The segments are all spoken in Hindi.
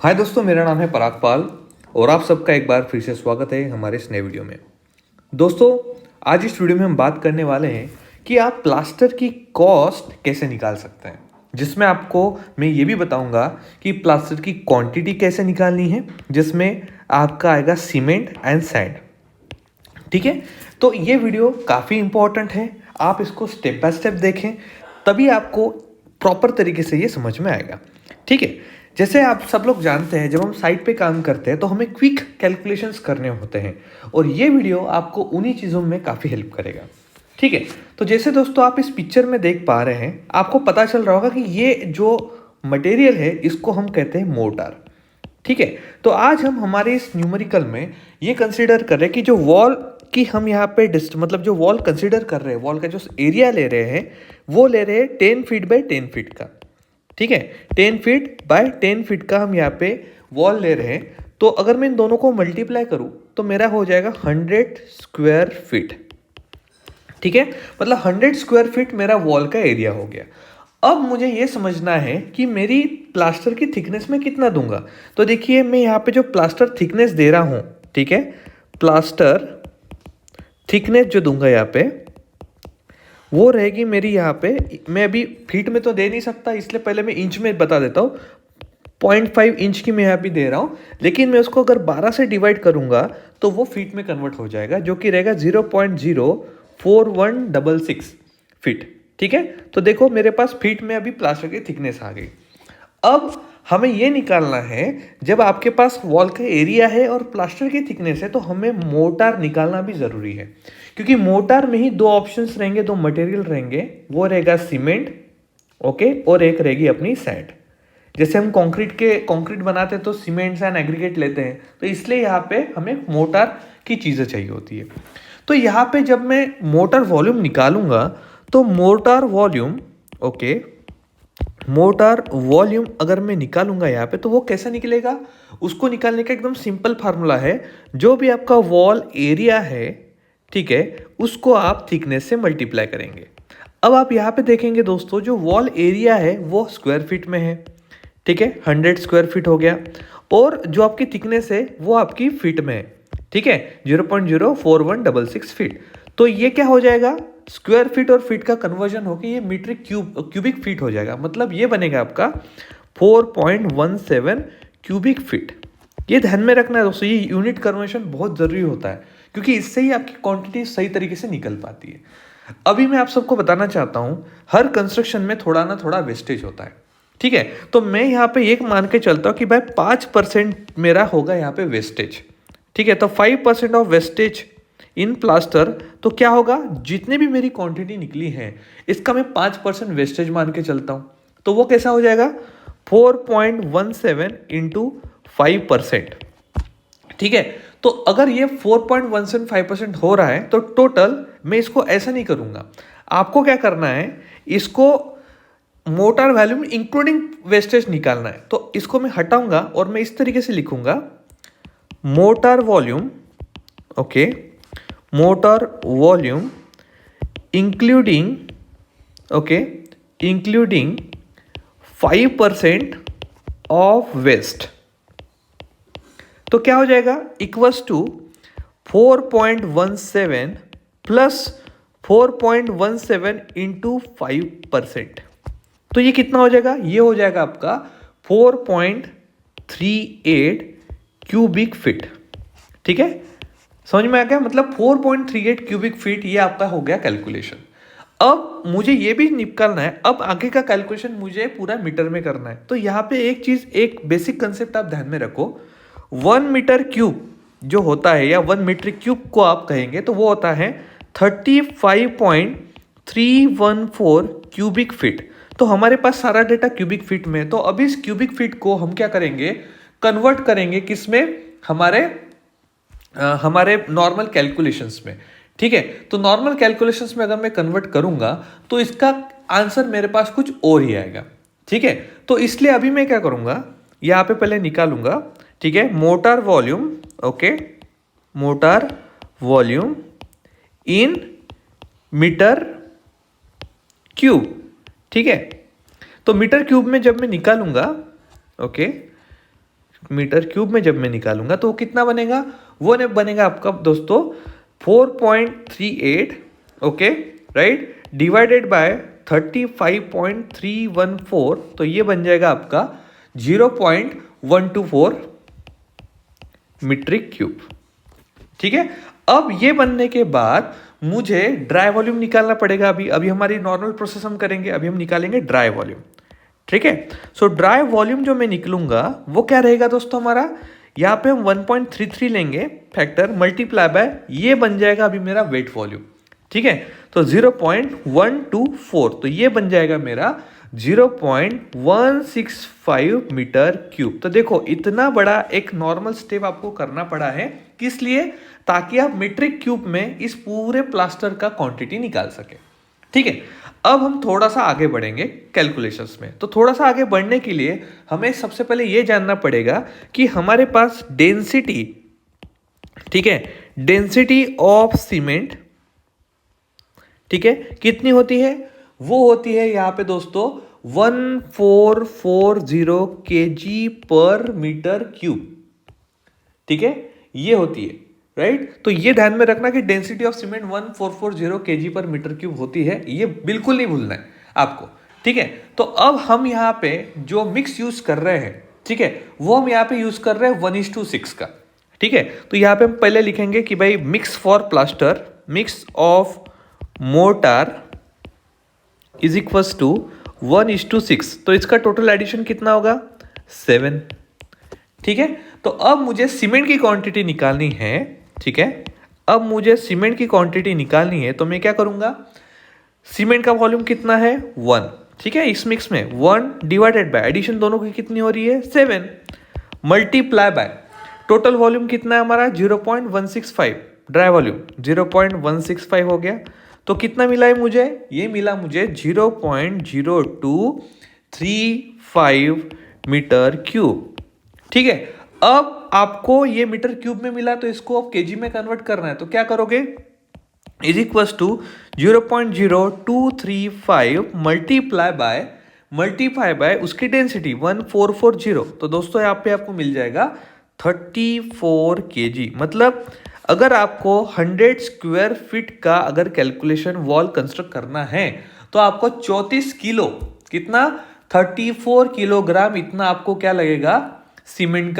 हाय दोस्तों, मेरा नाम है पराग पाल और आप सबका एक बार फिर से स्वागत है हमारे इस नए वीडियो में। दोस्तों, आज इस वीडियो में हम बात करने वाले हैं कि आप प्लास्टर की कॉस्ट कैसे निकाल सकते हैं, जिसमें आपको मैं ये भी बताऊंगा कि प्लास्टर की क्वांटिटी कैसे निकालनी है, जिसमें आपका आएगा सीमेंट एंड सैंड। ठीक है, तो ये वीडियो काफ़ी इंपॉर्टेंट है। आप इसको स्टेप बाय स्टेप देखें, तभी आपको प्रॉपर तरीके से ये समझ में आएगा। ठीक है, जैसे आप सब लोग जानते हैं, जब हम साइट पे काम करते हैं तो हमें क्विक कैलकुलेशंस करने होते हैं और ये वीडियो आपको उन्हीं चीज़ों में काफ़ी हेल्प करेगा। ठीक है, तो जैसे दोस्तों आप इस पिक्चर में देख पा रहे हैं, आपको पता चल रहा होगा कि ये जो मटेरियल है इसको हम कहते हैं मोर्टार। ठीक है, तो आज हम हमारे इस न्यूमेरिकल में ये कंसीडर कर रहे हैं कि जो वॉल की हम यहाँ पे मतलब जो वॉल कंसीडर कर रहे हैं, वॉल का जो एरिया ले रहे हैं वो ले रहे हैं 10 फीट बाय 10 फीट का। ठीक है, 10 फीट बाय 10 फीट का हम यहाँ पे वॉल ले रहे हैं। तो अगर मैं इन दोनों को मल्टीप्लाई करूँ तो मेरा हो जाएगा 100 स्क्वायर फीट। ठीक है, मतलब 100 स्क्वायर फीट मेरा वॉल का एरिया हो गया। अब मुझे ये समझना है कि मेरी प्लास्टर की थिकनेस में कितना दूंगा। तो देखिए, मैं यहाँ पे जो प्लास्टर थिकनेस दे रहा हूँ, ठीक है, प्लास्टर थिकनेस जो दूंगा यहाँ पे वो रहेगी मेरी, यहाँ पे मैं अभी फीट में तो दे नहीं सकता, इसलिए पहले मैं इंच में बता देता हूँ। 0.5 इंच की मैं यहाँ पे दे रहा हूँ, लेकिन मैं उसको अगर 12 से डिवाइड करूँगा तो वो फीट में कन्वर्ट हो जाएगा, जो कि रहेगा 0.04166 फीट। ठीक है, तो देखो मेरे पास फीट में अभी प्लास्टर की थिकनेस आ गई। अब हमें ये निकालना है, जब आपके पास वॉल का एरिया है और प्लास्टर की थिकनेस है तो हमें मोर्टार निकालना भी ज़रूरी है, क्योंकि मोर्टार में ही दो ऑप्शंस रहेंगे, दो मटेरियल रहेंगे। वो रहेगा सीमेंट, ओके, और एक रहेगी अपनी सैंड। जैसे हम कंक्रीट बनाते हैं तो सीमेंट एंड एग्रीगेट लेते हैं, तो इसलिए यहाँ पे हमें मोर्टार की चीज़ें चाहिए होती है। तो यहाँ पे जब मैं मोर्टार वॉल्यूम निकालूंगा तो mortar volume, okay, mortar volume अगर मैं निकालूंगा यहाँ पे तो वो कैसा निकलेगा, उसको निकालने का एकदम सिंपल फार्मूला है। जो भी आपका वॉल एरिया है, ठीक है, उसको आप थिकनेस से मल्टीप्लाई करेंगे। अब आप यहाँ पे देखेंगे दोस्तों, जो वॉल एरिया है वो स्क्वायर फीट में है। ठीक है, 100 स्क्वायर फीट हो गया, और जो आपकी थिकनेस है वो आपकी फीट में है। ठीक है, 0.04166 फीट। तो ये क्या हो जाएगा, स्क्वायर फीट और फीट का कन्वर्जन होकर ये मीटर क्यूबिक फीट हो जाएगा। मतलब ये बनेगा आपका 4.17 क्यूबिक फीट। ये ध्यान में रखना है दोस्तों, ये यूनिट कन्वर्जन बहुत ज़रूरी होता है, क्योंकि इससे ही आपकी क्वांटिटी सही तरीके से निकल पाती है। अभी मैं आप सबको बताना चाहता हूँ, हर कंस्ट्रक्शन में थोड़ा ना थोड़ा वेस्टेज होता है। ठीक है, तो मैं यहाँ पे एक मान के चलता हूँ कि भाई 5% मेरा होगा यहाँ पे वेस्टेज। ठीक है, तो 5% ऑफ वेस्टेज इन प्लास्टर, तो क्या होगा, जितने भी मेरी क्वांटिटी निकली है इसका मैं 5% वेस्टेज मान के चलता हूँ। तो वो कैसा हो जाएगा, 4.17 इंटू 5%। ठीक है, तो अगर ये 4.175% हो रहा है तो टोटल मैं इसको ऐसा नहीं करूंगा। आपको क्या करना है, इसको मोर्टार वॉल्यूम इंक्लूडिंग वेस्टेज निकालना है। तो इसको मैं हटाऊंगा और मैं इस तरीके से लिखूंगा, mortar volume, okay, mortar volume including, okay, including 5% of waste. तो क्या हो जाएगा, इक्वल्स टू 4.17 प्लस 4.17 इंटू 5%। तो ये कितना हो जाएगा, ये हो जाएगा आपका 4.38 क्यूबिक फीट। ठीक है, समझ में आ गया, मतलब 4.38 क्यूबिक फीट ये आपका हो गया कैलकुलेशन। अब मुझे ये भी निकालना है, अब आगे का कैलकुलेशन मुझे पूरा मीटर में करना है। तो यहाँ पे एक चीज, एक बेसिक कंसेप्ट आप ध्यान में रखो, 1 मीटर क्यूब जो होता है, या 1 मीटर क्यूब को आप कहेंगे तो वो होता है 35.314 क्यूबिक फीट। तो हमारे पास सारा डेटा क्यूबिक फीट में है। तो अब इस क्यूबिक फीट को हम क्या करेंगे, कन्वर्ट करेंगे किसमें, हमारे नॉर्मल कैलकुलेशंस में। ठीक है, तो नॉर्मल कैलकुलेशंस में अगर मैं कन्वर्ट करूंगा तो इसका आंसर मेरे पास कुछ और ही आएगा। ठीक है, तो इसलिए अभी मैं क्या करूंगा, यहाँ पे पहले निकालूंगा। ठीक है, mortar volume, okay, mortar volume in metre cube. ठीक है, तो मीटर क्यूब में जब मैं निकालूंगा, ओके, मीटर क्यूब में जब मैं निकालूंगा तो वो कितना बनेगा, वो ने बनेगा आपका दोस्तों 4.38, ओके राइट, डिवाइडेड बाय 35.314, तो ये बन जाएगा आपका 0.124 मीट्रिक क्यूब। ठीक है, अब ये बनने के बाद मुझे ड्राई वॉल्यूम निकालना पड़ेगा। अभी हमारी नॉर्मल प्रोसेस हम करेंगे, अभी हम निकालेंगे ड्राई वॉल्यूम। ठीक है, सो ड्राई वॉल्यूम जो मैं निकलूंगा वो क्या रहेगा दोस्तों, हमारा यहाँ पे हम 1.33 लेंगे फैक्टर, मल्टीप्लाई बाय ये बन जाएगा अभी मेरा वेट वॉल्यूम। ठीक है, तो 0.124, तो ये बन जाएगा मेरा 0.165 मीटर क्यूब। तो देखो इतना बड़ा एक नॉर्मल स्टेप आपको करना पड़ा है, किस लिए, ताकि आप मीट्रिक क्यूब में इस पूरे प्लास्टर का क्वांटिटी निकाल सके। ठीक है, अब हम थोड़ा सा आगे बढ़ेंगे कैलकुलेशंस में। तो थोड़ा सा आगे बढ़ने के लिए हमें सबसे पहले ये जानना पड़ेगा कि हमारे पास डेंसिटी, ठीक है, डेंसिटी ऑफ सीमेंट, ठीक है, कितनी होती है, वो होती है यहाँ पे दोस्तों 1440 kg पर मीटर क्यूब। ठीक है, ये होती है, राइट। तो ये ध्यान में रखना कि डेंसिटी ऑफ सीमेंट 1440 kg पर मीटर क्यूब होती है, ये बिल्कुल नहीं भूलना है आपको। ठीक है, तो अब हम यहाँ पे जो मिक्स यूज कर रहे हैं, ठीक है, वो हम यहाँ पे यूज कर रहे हैं 1:6 का। ठीक है, तो यहाँ पे हम पहले लिखेंगे कि भाई mix for plaster, mix of mortar is equals to 1:6, तो इसका टोटल एडिशन कितना होगा 7। ठीक है, तो अब मुझे सीमेंट की क्वांटिटी निकालनी है। ठीक है, अब मुझे सीमेंट की क्वांटिटी निकालनी है, तो मैं क्या करूंगा, सीमेंट का वॉल्यूम कितना है 1, ठीक है, इस मिक्स में 1 डिवाइडेड बाय एडिशन दोनों की कितनी हो रही है 7, मल्टीप्लाई बाय टोटल वॉल्यूम कितना है हमारा 0.165, ड्राई वॉल्यूम 0.165 हो गया। तो कितना मिला है मुझे, ये मिला मुझे 0.0235 मीटर क्यूब। ठीक है, अब आपको ये मीटर क्यूब में मिला, तो इसको अब केजी में कन्वर्ट करना है, तो क्या करोगे, is equals to 0.0235 multiply by उसकी डेंसिटी 1440, तो दोस्तों यहाँ पे आपको मिल जाएगा 34 kg। मतलब अगर आपको 100 स्क्वायर फीट का अगर कैलकुलेशन वॉल कंस्ट्रक्ट करना है, तो आपको 34 किलो, कितना 34 किलोग्राम इतना आपको क्या लगेगा, सीमेंट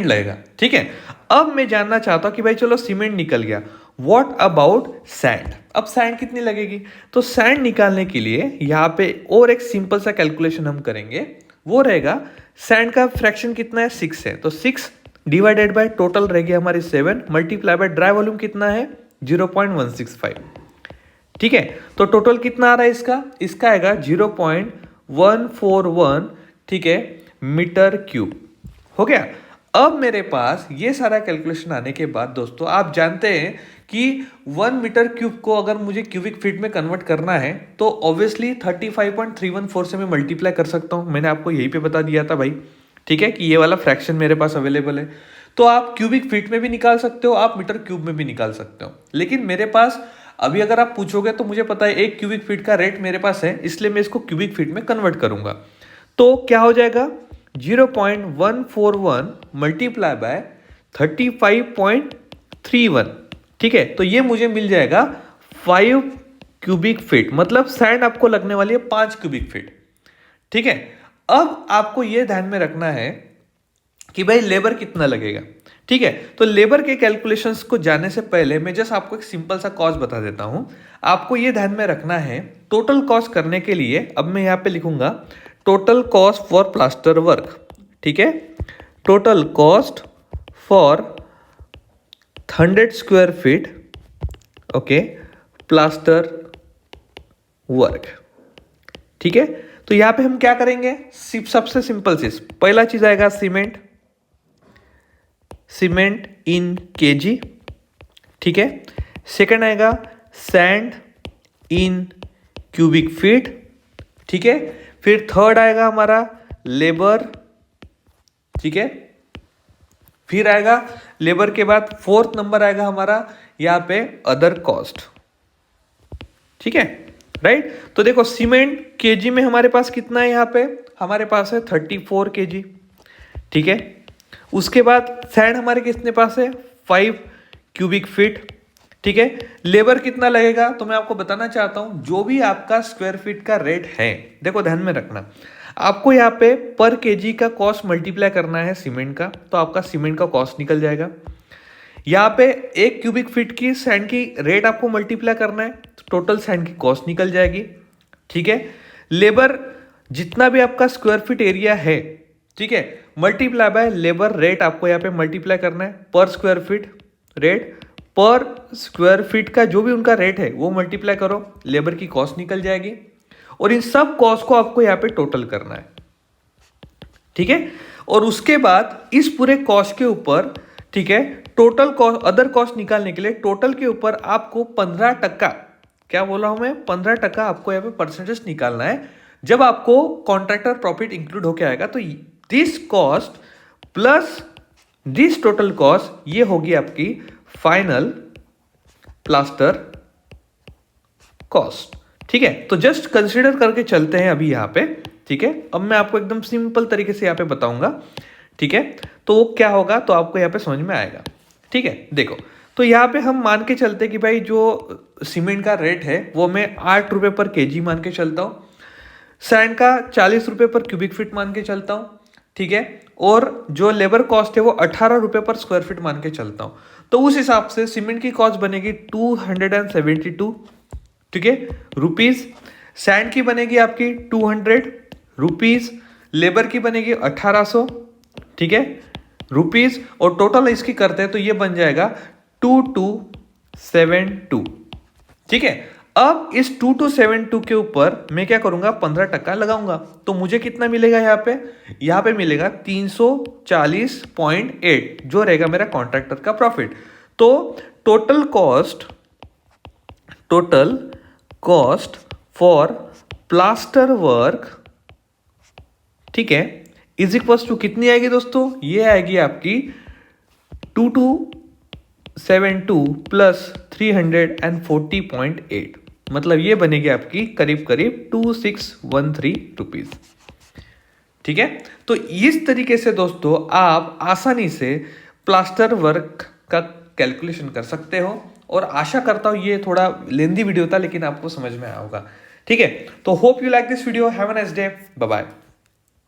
लगेगा। ठीक है, अब मैं जानना चाहता हूं कि भाई चलो सीमेंट निकल गया, व्हाट अबाउट सैंड। अब सैंड कितनी लगेगी, तो सैंड निकालने के लिए यहाँ पे और एक सिंपल सा कैलकुलेशन हम करेंगे, वो रहेगा सैंड का फ्रैक्शन कितना है 6 है, तो 6 डिवाइडेड बाय टोटल रहेगी हमारी 7 मल्टीप्लाई बाय ड्राई वॉल्यूम कितना है 0.165। ठीक है, तो टोटल कितना आ रहा है इसका आएगा 0.141, ठीक है, मीटर क्यूब हो गया। अब मेरे पास ये सारा कैलकुलेशन आने के बाद दोस्तों आप जानते हैं कि 1 मीटर क्यूब को अगर मुझे क्यूबिक फीट में कन्वर्ट करना है, तो ऑब्वियसली 35.314 से मैं मल्टीप्लाई कर सकता हूं। मैंने आपको यहीं पे बता दिया था भाई, ठीक है, कि ये वाला फ्रैक्शन मेरे पास अवेलेबल है। तो आप क्यूबिक फीट में भी निकाल सकते हो, आप मीटर क्यूब में भी निकाल सकते हो, लेकिन मेरे पास अभी अगर आप पूछोगे तो मुझे पता है 1 क्यूबिक फीट का रेट मेरे पास है, इसलिए मैं इसको क्यूबिक फीट में कन्वर्ट करूंगा। तो क्या हो जाएगा 0.141 मल्टीप्लाई बाय 35.31, ठीक है, तो ये मुझे मिल जाएगा 5 क्यूबिक फीट, मतलब सैंड आपको लगने वाली है 5 क्यूबिक फीट। ठीक है, अब आपको यह ध्यान में रखना है कि भाई लेबर कितना लगेगा। ठीक है, तो लेबर के कैलकुलेशंस को जानने से पहले मैं जस्ट आपको एक सिंपल सा कॉस्ट बता देता हूं। आपको यह ध्यान में रखना है, टोटल कॉस्ट करने के लिए अब मैं यहां पे लिखूंगा total cost for plaster work. ठीक है, total cost for 100 square feet, okay, plaster work. ठीक है, तो यहां पे हम क्या करेंगे, सबसे सिंपल चीज, पहला चीज आएगा सीमेंट इन केजी। ठीक है, सेकंड आएगा सैंड इन क्यूबिक फीट। ठीक है, फिर थर्ड आएगा हमारा लेबर। ठीक है, फिर आएगा लेबर के बाद फोर्थ नंबर आएगा हमारा यहां पे अदर कॉस्ट। ठीक है, राइट। तो देखो सीमेंट केजी में हमारे पास कितना है, यहाँ पे हमारे पास है 34 kg, ठीक है। उसके बाद सैंड हमारे कितने पास है 5 क्यूबिक फीट, ठीक है। लेबर कितना लगेगा तो मैं आपको बताना चाहता हूं, जो भी आपका स्क्वायर फीट का रेट है, देखो ध्यान में रखना, आपको यहाँ पे पर केजी का कॉस्ट मल्टीप्लाई करना है सीमेंट का, तो आपका सीमेंट का कॉस्ट निकल जाएगा। यहाँ पे 1 क्यूबिक फीट की सैंड की रेट आपको मल्टीप्लाई करना है, तो टोटल सैंड की कॉस्ट निकल जाएगी, ठीक है। लेबर जितना भी आपका स्क्वायर फीट एरिया है, ठीक है, मल्टीप्लाई बाय लेबर रेट आपको यहाँ पे मल्टीप्लाई करना है, पर स्क्वायर फीट रेट, पर स्क्वायर फीट का जो भी उनका रेट है वो मल्टीप्लाई करो, लेबर की कॉस्ट निकल जाएगी, और इन सब कॉस्ट को आपको यहाँ पे टोटल करना है, ठीक है। और उसके बाद इस पूरे कॉस्ट के ऊपर, ठीक है, टोटल कॉस्ट, अदर कॉस्ट निकालने के लिए टोटल के ऊपर आपको 15%, क्या बोला हूं मैं, 15% आपको यहाँ पे परसेंटेज निकालना है। जब आपको कॉन्ट्रैक्टर प्रॉफिट इंक्लूड होके आएगा तो this cost plus this total cost, ये होगी आपकी फाइनल प्लास्टर कॉस्ट, ठीक है। तो जस्ट कंसीडर करके चलते हैं अभी यहाँ पे, ठीक है। अब मैं आपको एकदम सिंपल तरीके से यहाँ पे बताऊंगा, ठीक है। तो वो क्या होगा तो आपको यहाँ पे समझ में आएगा, ठीक है। देखो, तो यहाँ पे हम मान के चलते कि भाई जो सीमेंट का रेट है वो मैं 8 रुपये पर केजी मान के चलता हूँ, सैंड का 40 रुपये पर क्यूबिक फीट मान के चलता हूँ, ठीक है, और जो लेबर कॉस्ट है वो 18 रुपये पर स्क्वायर फीट मान के चलता हूँ। तो उस हिसाब से सीमेंट की कॉस्ट बनेगी 272, ठीक है, रुपीज। सैंड की बनेगी आपकी 200 रुपीज, लेबर की बनेगी 1800, ठीक है, रुपीज, और टोटल इसकी करते हैं तो ये बन जाएगा 2272, ठीक है। अब इस 2272 के ऊपर मैं क्या करूंगा, 15% लगाऊंगा, तो मुझे कितना मिलेगा यहाँ पे मिलेगा 340.8, जो रहेगा मेरा कॉन्ट्रैक्टर का प्रॉफिट। तो total cost for plaster work, ठीक है, इज इक्वल्स टू कितनी आएगी दोस्तों, ये आएगी आपकी 2272 प्लस 340.8, मतलब ये बनेगी आपकी करीब करीब 2613 रुपीज, ठीक है। तो इस तरीके से दोस्तों आप आसानी से प्लास्टर वर्क का कैलकुलेशन कर सकते हो, और आशा करता हूं ये थोड़ा लेंदी वीडियो था लेकिन आपको समझ में आया होगा, ठीक है। तो hope you like this video, have a nice day, bye bye.